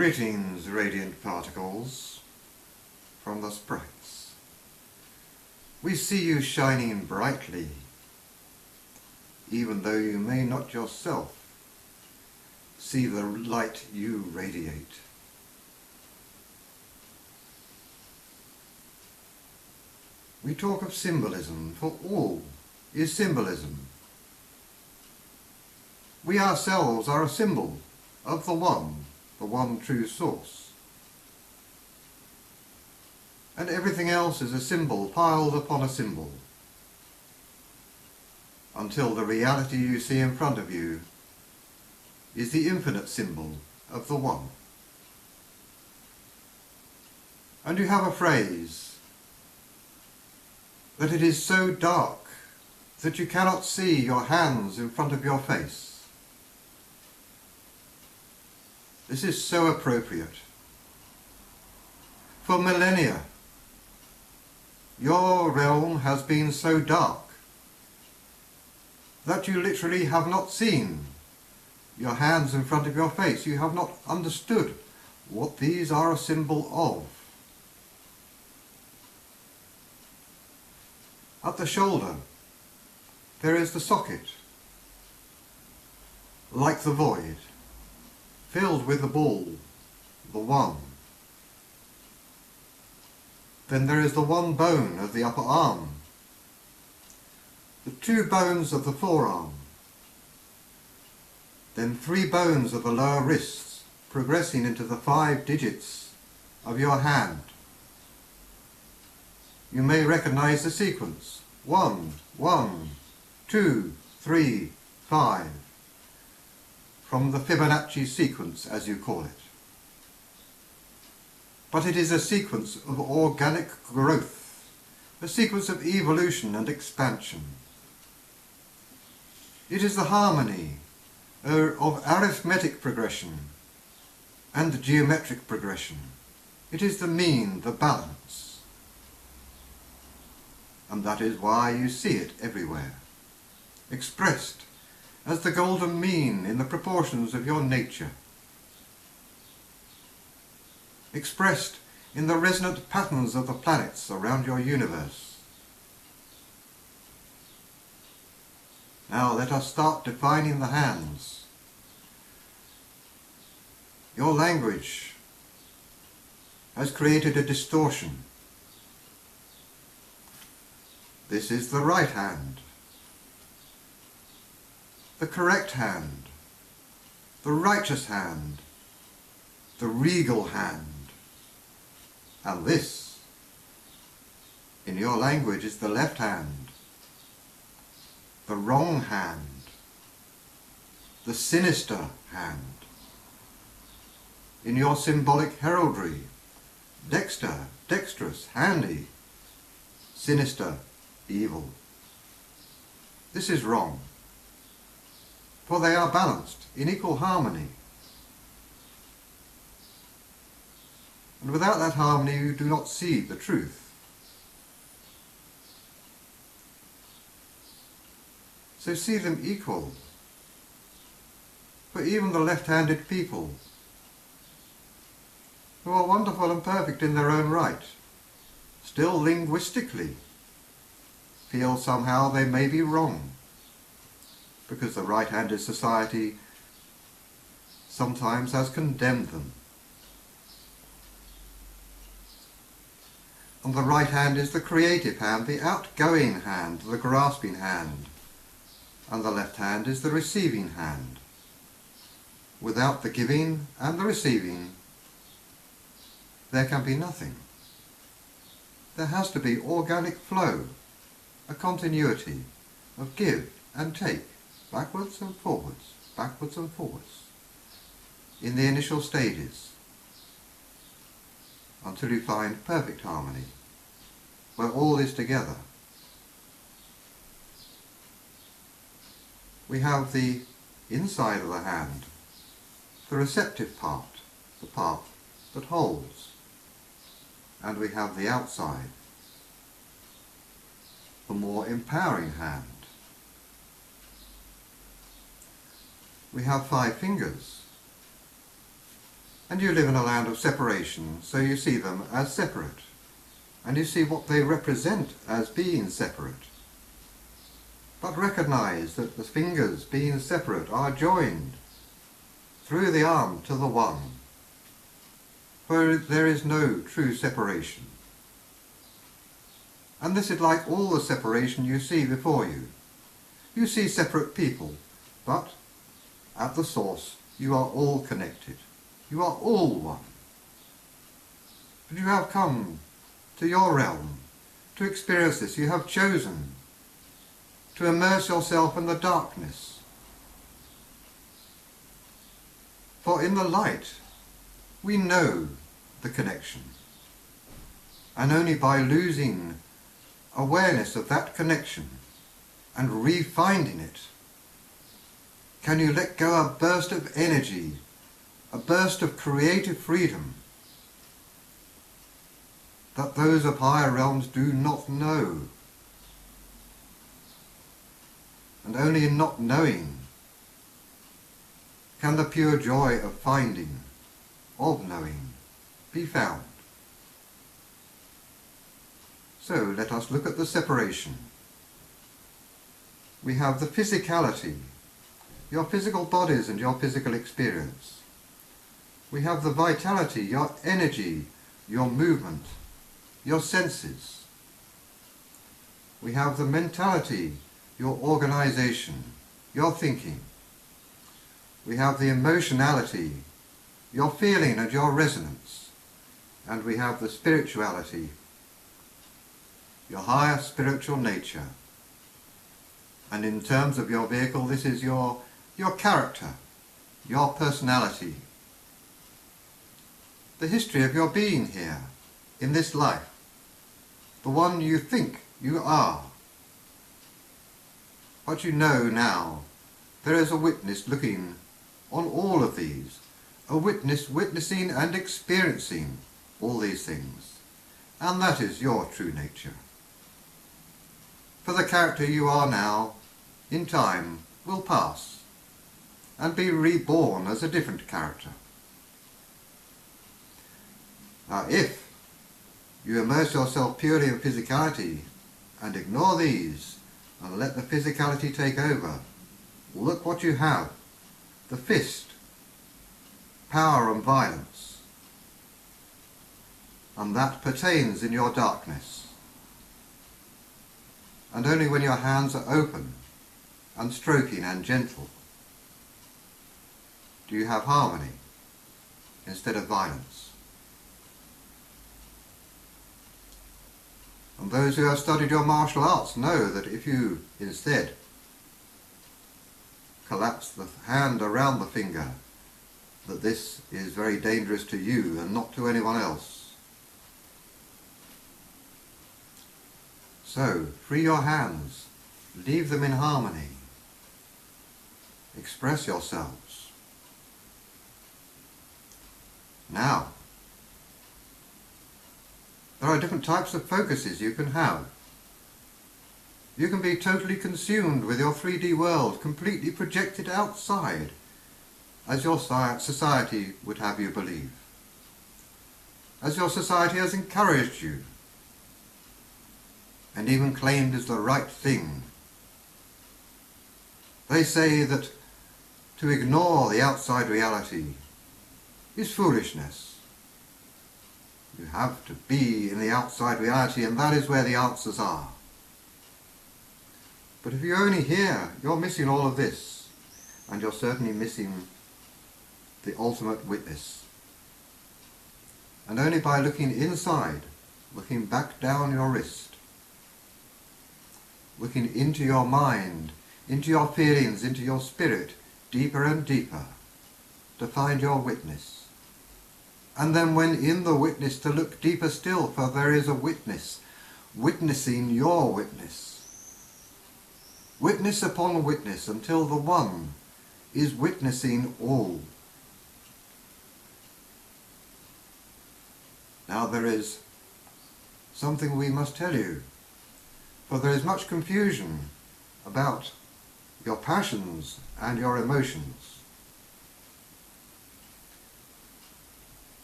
Greetings, radiant particles, from the Sprites. We see you shining brightly, even though you may not yourself see the light you radiate. We talk of symbolism, for all is symbolism. We ourselves are a symbol of the one true source. And everything else is a symbol piled upon a symbol, until the reality you see in front of you is the infinite symbol of the one. And you have a phrase that it is so dark that you cannot see your hands in front of your face. This is so appropriate. For millennia, your realm has been so dark that you literally have not seen your hands in front of your face. You have not understood what these are a symbol of. At the shoulder, there is the socket, like the void, filled with the ball, the one. Then there is the one bone of the upper arm, the two bones of the forearm, then 3 bones of the lower wrists, progressing into the 5 digits of your hand. You may recognize the sequence: 1, 1, 2, 3, 5, from the Fibonacci sequence, as you call it. But it is a sequence of organic growth, a sequence of evolution and expansion. It is the harmony of arithmetic progression and geometric progression. It is the mean, the balance. And that is why you see it everywhere, expressed as the golden mean in the proportions of your nature, expressed in the resonant patterns of the planets around your universe. Now let us start defining the hands. Your language has created a distortion. This is the right hand, the correct hand, the righteous hand, the regal hand. And this, in your language, is the left hand, the wrong hand, the sinister hand. In your symbolic heraldry, dexter, dexterous, handy, sinister, evil. This is wrong, for they are balanced in equal harmony. And without that harmony you do not see the truth. So see them equal. For even the left-handed people, who are wonderful and perfect in their own right, still linguistically feel somehow they may be wrong, because the right-handed society sometimes has condemned them. And the right hand is the creative hand, the outgoing hand, the grasping hand, and the left hand is the receiving hand. Without the giving and the receiving, there can be nothing. There has to be organic flow, a continuity of give and take, backwards and forwards, in the initial stages, until you find perfect harmony, where all is together. We have the inside of the hand, the receptive part, the part that holds, and we have the outside, the more empowering hand. We have 5 fingers, And you live in a land of separation, so you see them as separate. And you see what they represent as being separate. But recognize that the fingers, being separate, are joined through the arm to the one, for there is no true separation. And this is like all the separation you see before you. You see separate people, but at the source you are all connected. You are all one. But you have come to your realm to experience this. You have chosen to immerse yourself in the darkness. For in the light we know the connection. And only by losing awareness of that connection and refinding it can you let go a burst of energy, a burst of creative freedom that those of higher realms do not know. And only in not knowing can the pure joy of finding, of knowing, be found. So let us look at the separation. We have the physicality, your physical bodies and your physical experience. We have the vitality, your energy, your movement, your senses. We have the mentality, your organization, your thinking. We have the emotionality, your feeling and your resonance. And we have the spirituality, your higher spiritual nature. And in terms of your vehicle, this is your character, your personality, the history of your being here, in this life, the one you think you are. But you know now, there is a witness looking on all of these, a witness witnessing and experiencing all these things, and that is your true nature. For the character you are now, in time, will pass, and be reborn as a different character. Now if you immerse yourself purely in physicality and ignore these and let the physicality take over, look what you have, the fist, power and violence, and that pertains in your darkness. And only when your hands are open and stroking and gentle do you have harmony instead of violence. And those who have studied your martial arts know that if you instead collapse the hand around the finger, that this is very dangerous to you and not to anyone else. So, free your hands, leave them in harmony, express yourselves. Now, there are different types of focuses you can have. You can be totally consumed with your 3D world, completely projected outside, as your society would have you believe, as your society has encouraged you, and even claimed as the right thing. They say that to ignore the outside reality is foolishness. You have to be in the outside reality, and that is where the answers are. But if you're only here, you're missing all of this, and you're certainly missing the ultimate witness. And only by looking inside, looking back down your wrist, looking into your mind, into your feelings, into your spirit, deeper and deeper, to find your witness. And then when in the witness to look deeper still, for there is a witness, witnessing your witness. Witness upon witness until the one is witnessing all. Now there is something we must tell you, for there is much confusion about your passions and your emotions.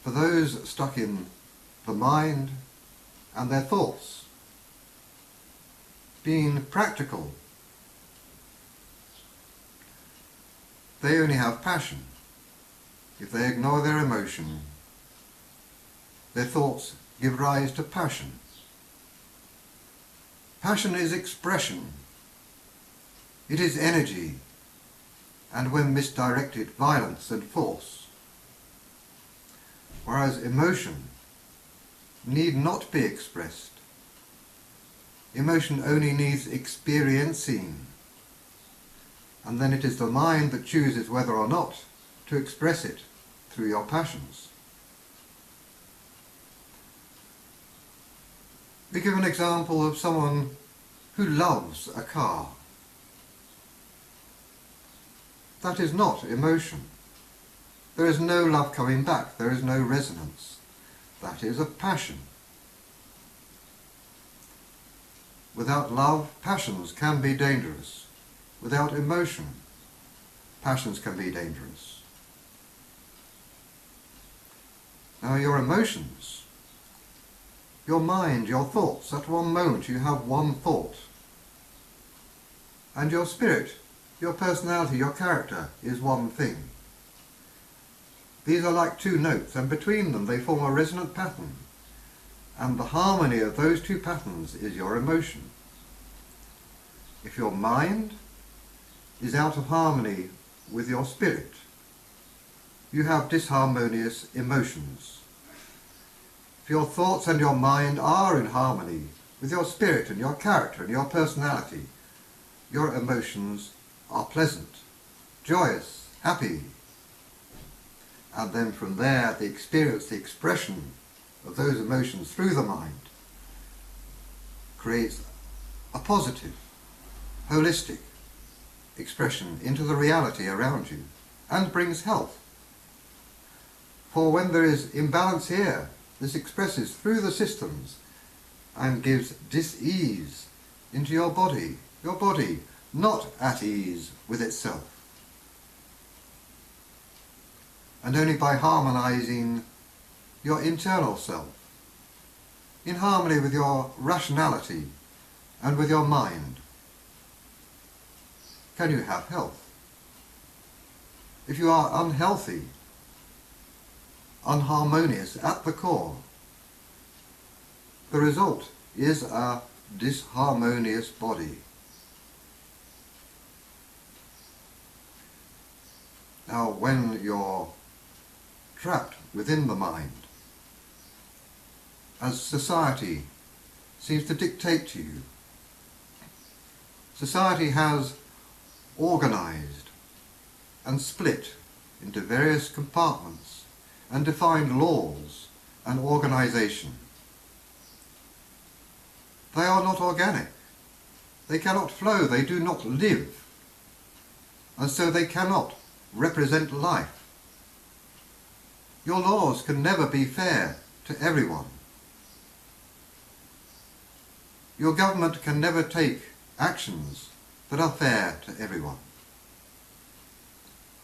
for those stuck in the mind and their thoughts. Being practical, they only have passion. If they ignore their emotion, their thoughts give rise to passion. Passion is expression. It is energy, and when misdirected, violence and force. Whereas emotion need not be expressed. Emotion only needs experiencing, and then it is the mind that chooses whether or not to express it through your passions. We give an example of someone who loves a car. That is not emotion. There is no love coming back, there is no resonance. That is a passion. Without love, passions can be dangerous. Without emotion, passions can be dangerous. Now your emotions, your mind, your thoughts, at one moment you have one thought. And your spirit, your personality, your character is one thing. These are like two notes, and between them they form a resonant pattern. And the harmony of those two patterns is your emotion. If your mind is out of harmony with your spirit, you have disharmonious emotions. If your thoughts and your mind are in harmony with your spirit and your character and your personality, your emotions are pleasant, joyous, happy. And then from there the experience, the expression of those emotions through the mind creates a positive, holistic expression into the reality around you and brings health. For when there is imbalance here, this expresses through the systems and gives dis-ease into your body not at ease with itself. And only by harmonizing your internal self, in harmony with your rationality and with your mind, can you have health. If you are unhealthy, unharmonious at the core, the result is a disharmonious body. Now, when you're trapped within the mind, as society seems to dictate to you, society has organized and split into various compartments and defined laws and organization. They are not organic. They cannot flow. They do not live. And so they cannot represent life. Your laws can never be fair to everyone. Your government can never take actions that are fair to everyone.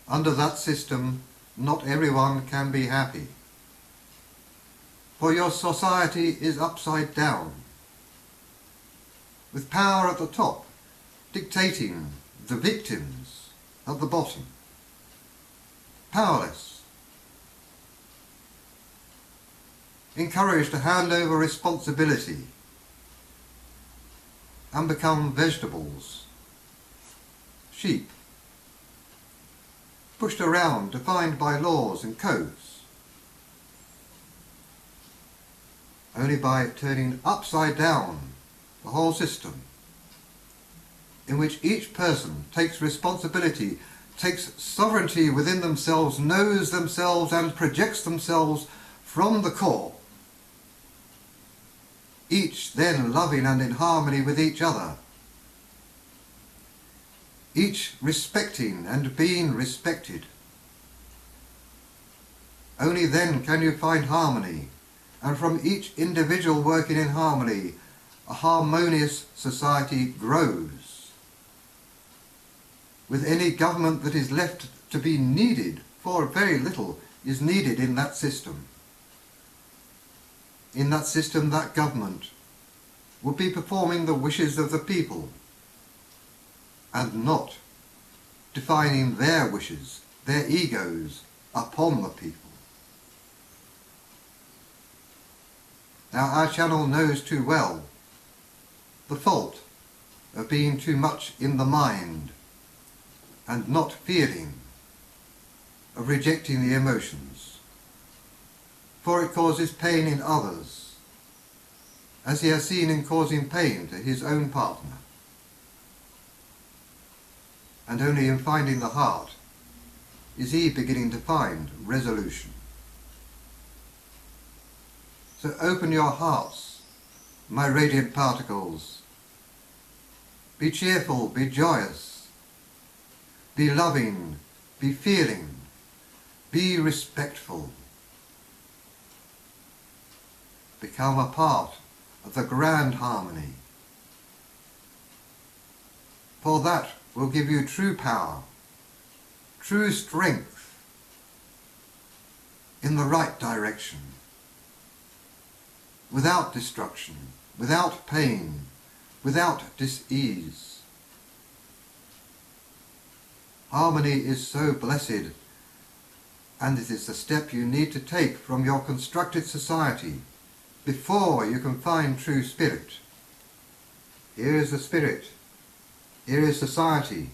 Under that system, not everyone can be happy. For your society is upside down, with power at the top dictating the victims at the bottom. Powerless, encouraged to hand over responsibility and become vegetables, sheep, pushed around, defined by laws and codes. Only by turning upside down the whole system, in which each person takes responsibility, takes sovereignty within themselves, knows themselves and projects themselves from the core, each then loving and in harmony with each other, each respecting and being respected. Only then can you find harmony, and from each individual working in harmony, a harmonious society grows. With any government that is left to be needed, for very little is needed in that system. in that system, that government, would be performing the wishes of the people and not defining their wishes, their egos, upon the people. Now our channel knows too well the fault of being too much in the mind and not feeling, of rejecting the emotions, for it causes pain in others, as he has seen in causing pain to his own partner. And only in finding the heart is he beginning to find resolution. So open your hearts, my radiant particles. Be cheerful, be joyous, be loving, be feeling, be respectful. Become a part of the grand harmony. For that will give you true power, true strength in the right direction, without destruction, without pain, without dis-ease. Harmony is so blessed, and it is the step you need to take from your constructed society before you can find true spirit. Here is the spirit, here is society,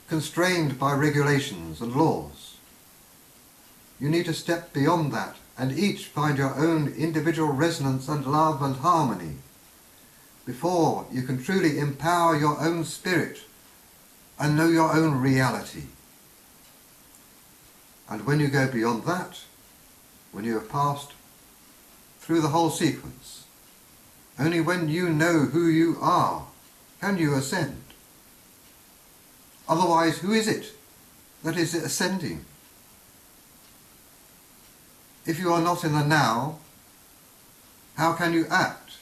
constrained by regulations and laws. You need to step beyond that and each find your own individual resonance and love and harmony before you can truly empower your own spirit and know your own reality. And when you go beyond that, when you have passed through the whole sequence, only when you know who you are can you ascend. Otherwise, who is it that is ascending? If you are not in the now, how can you act?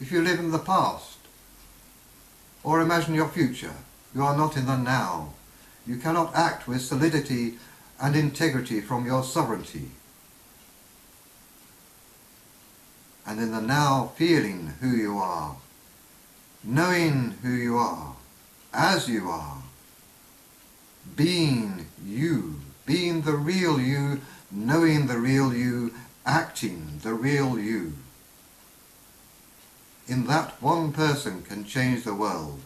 If you live in the past or imagine your future, you are not in the now. You cannot act with solidity and integrity from your sovereignty. And in the now, feeling who you are, knowing who you are, as you are, being you, being the real you, knowing the real you, acting the real you. In that, one person can change the world.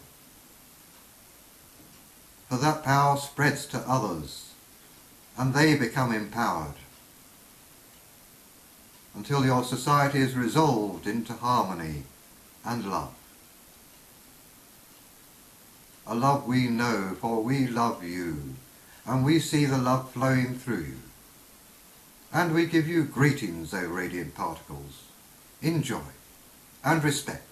For that power spreads to others, and they become empowered, until your society is resolved into harmony and love. A love we know, for we love you, and we see the love flowing through you. And we give you greetings, O radiant particles. Enjoy and respect.